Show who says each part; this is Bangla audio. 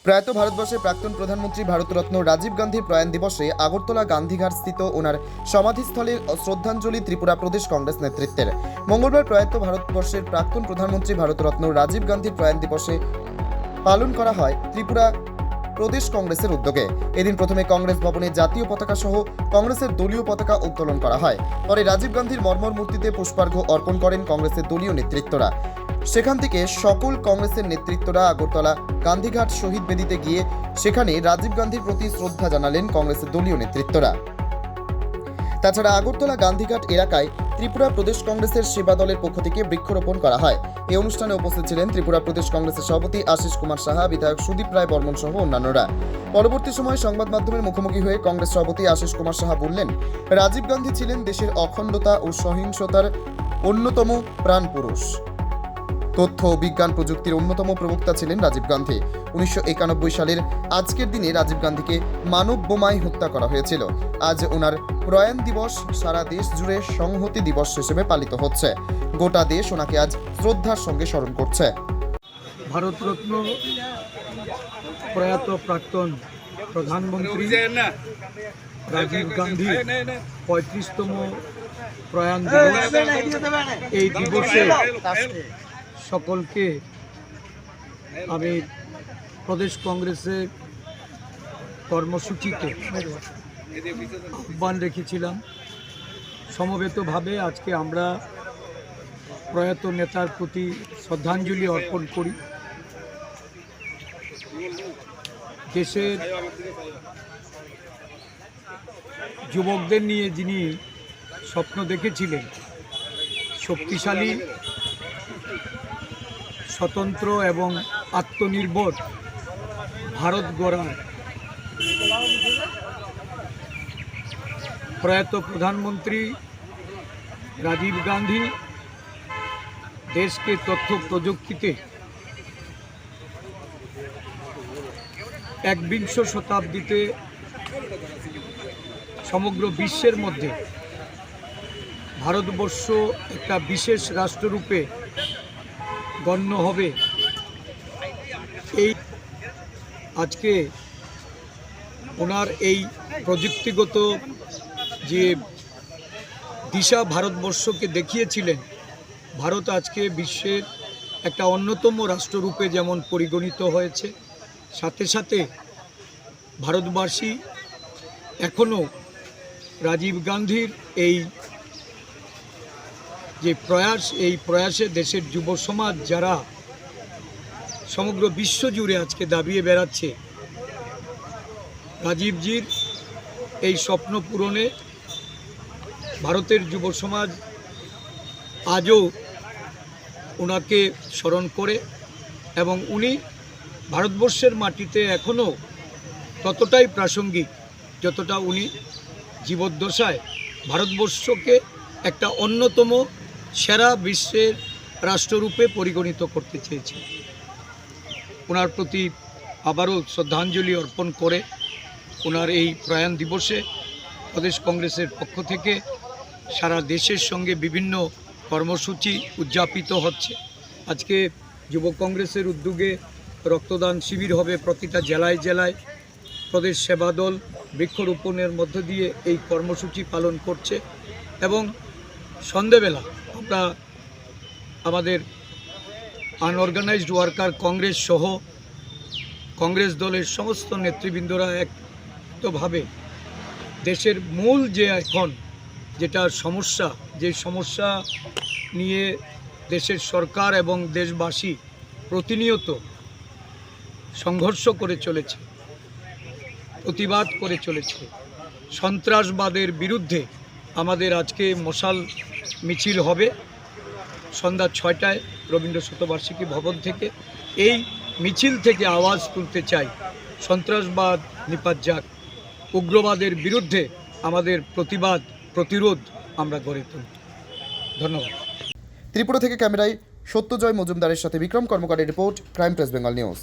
Speaker 1: প্রয়াত ভারতবর্ষের প্রাক্তন প্রধানমন্ত্রী ভারতরত্ন রাজীব গান্ধীর প্রয়াণ দিবসে আগরতলা গান্ধীঘাট স্থিত ওনার সমাধিস্থলে শ্রদ্ধাঞ্জলি ত্রিপুরা প্রদেশ কংগ্রেস নেতৃত্বের। মঙ্গলবার প্রয়াত ভারতবর্ষের প্রাক্তন প্রধানমন্ত্রী ভারতরত্ন রাজীব গান্ধীর প্রয়াণ দিবসে পালন করা হয় ত্রিপুরা প্রদেশ কংগ্রেসের উদ্যোগে। এদিন প্রথমে কংগ্রেস ভবনে জাতীয় পতাকা সহ কংগ্রেসের দলীয় পতাকা উত্তোলন করা হয়। পরে রাজীব গান্ধীর মর্মর মূর্তিতে পুষ্পার্ঘ্য অর্পণ করেন কংগ্রেসের দলীয় নেতৃত্বরা। সেখান থেকে সকল কংগ্রেসের নেতৃত্বরা আগরতলা গান্ধীঘাট শহীদ বেদিতে গিয়ে সেখানে রাজীব গান্ধীর প্রতি শ্রদ্ধা জানালেন কংগ্রেসের দলীয় নেতৃত্বরা। তাছাড়া আগরতলা গান্ধীঘাট এলাকায় ত্রিপুরা প্রদেশ কংগ্রেসের সেবা দলের পক্ষ থেকে বৃক্ষরোপণ করা হয়। এই অনুষ্ঠানে উপস্থিত ছিলেন ত্রিপুরা প্রদেশ কংগ্রেসের সভাপতি আশিস কুমার সাহা, বিধায়ক সুদীপ রায় বর্মন সহ অন্যান্যরা। পরবর্তী সময়ে সংবাদ মাধ্যমের মুখোমুখি হয়ে কংগ্রেস সভাপতি আশিস কুমার সাহা বললেন, রাজীব গান্ধী ছিলেন দেশের অখণ্ডতা ও সহিংসতার অন্যতম প্রাণপুরুষ। তথ্য ও বিজ্ঞান প্রযুক্তির অন্যতম প্রবক্তা ছিলেন রাজীব গান্ধী। 1991 সালের আজকের দিনে রাজীব গান্ধীকে মানব বোমায় হত্যা করা হয়েছিল। আজ ওনার প্রয়াণ দিবস সারা দেশ জুড়ে সংহতি দিবস হিসেবে পালিত হচ্ছে। গোটা দেশ ওনাকে আজ শ্রদ্ধার সঙ্গে স্মরণ করছে।
Speaker 2: ভারতরত্ন প্রয়াত প্রাক্তন প্রধানমন্ত্রী রাজীব গান্ধী 35তম প্রয়াণ দিবস। এই দিবসে সকলকে আমি প্রদেশ কংগ্রেসের কর্মসূচিতে আহ্বান রেখেছিলাম। সমবেতভাবে আজকে আমরা প্রয়াত নেতার প্রতি শ্রদ্ধাঞ্জলি অর্পণ করি। দেশের যুবকদের নিয়ে যিনি স্বপ্ন দেখেছিলেন শক্তিশালী, স্বতন্ত্র এবং আত্মনির্ভর ভারত গড়ার প্রয়াত প্রধানমন্ত্রী রাজীব গান্ধী দেশকে তথ্য প্রযুক্তিতে 21 শতাব্দীতে সমগ্র বিশ্বের মধ্যে ভারতবর্ষ একটা বিশেষ রাষ্ট্ররূপে গণ্য হবে। এই আজকে ওনার এই প্রযুক্তিগত যে দিশা ভারতবর্ষকে দেখিয়েছিলেন, ভারত আজকে বিশ্বের একটা অন্যতম রাষ্ট্ররূপে যেমন পরিগণিত হয়েছে, সাথে সাথে ভারতবাসী এখনও রাজীব গান্ধীর এই যে প্রয়াস, এই প্রয়াসে দেশের যুব সমাজ যারা সমগ্র বিশ্ব জুড়ে আজকে দাবিয়ে বেড়াচ্ছে, রাজীবজির এই স্বপ্ন পূরণে ভারতের যুব সমাজ আজও ওনাকে স্মরণ করে এবং উনি ভারতবর্ষের মাটিতে এখনও ততটাই প্রাসঙ্গিক যতটা উনি জীবদ্দশায় ভারতবর্ষকে একটা অন্যতম সেরা বিশ্বের রাষ্ট্ররূপে পরিগণিত করতে চেয়েছে। ওনার প্রতি আবারও শ্রদ্ধাঞ্জলি অর্পণ করে ওনার এই প্রয়াণ দিবসে প্রদেশ কংগ্রেসের পক্ষ থেকে সারা দেশের সঙ্গে বিভিন্ন কর্মসূচি উদযাপিত হচ্ছে। আজকে যুব কংগ্রেসের উদ্যোগে রক্তদান শিবির হবে প্রতিটা জেলায় জেলায়। প্রদেশ সেবা দল বৃক্ষরোপণের মধ্য দিয়ে এই কর্মসূচি পালন করছে এবং সন্ধেবেলা আমরা আমাদের আনঅর্গানাইজড ওয়ার্কার কংগ্রেস সহ কংগ্রেস দলের সমস্ত নেতৃবৃন্দরা একভাবে দেশের মূল যে এখন যেটা সমস্যা, যে সমস্যা নিয়ে দেশের সরকার এবং দেশবাসী প্রতিনিয়ত সংঘর্ষ করে চলেছে, প্রতিবাদ করে চলেছে, সন্ত্রাসবাদের বিরুদ্ধে আমাদের আজকে মশাল মিছিল হবে সন্ধ্যা 6টায় রবীন্দ্র শতবার্ষিকী ভবন থেকে। এই মিছিল থেকে আওয়াজ তুলতে চাই, সন্ত্রাসবাদ নিপাত যাক, উগ্রবাদের বিরুদ্ধে আমাদের প্রতিবাদ প্রতিরোধ আমরা গড়ে তুলি। ধন্যবাদ।
Speaker 1: ত্রিপুরা থেকে ক্যামেরায় সত্যজয় মজুমদারের সাথে বিক্রম কর্মকারের report, Crime Press Bengal news.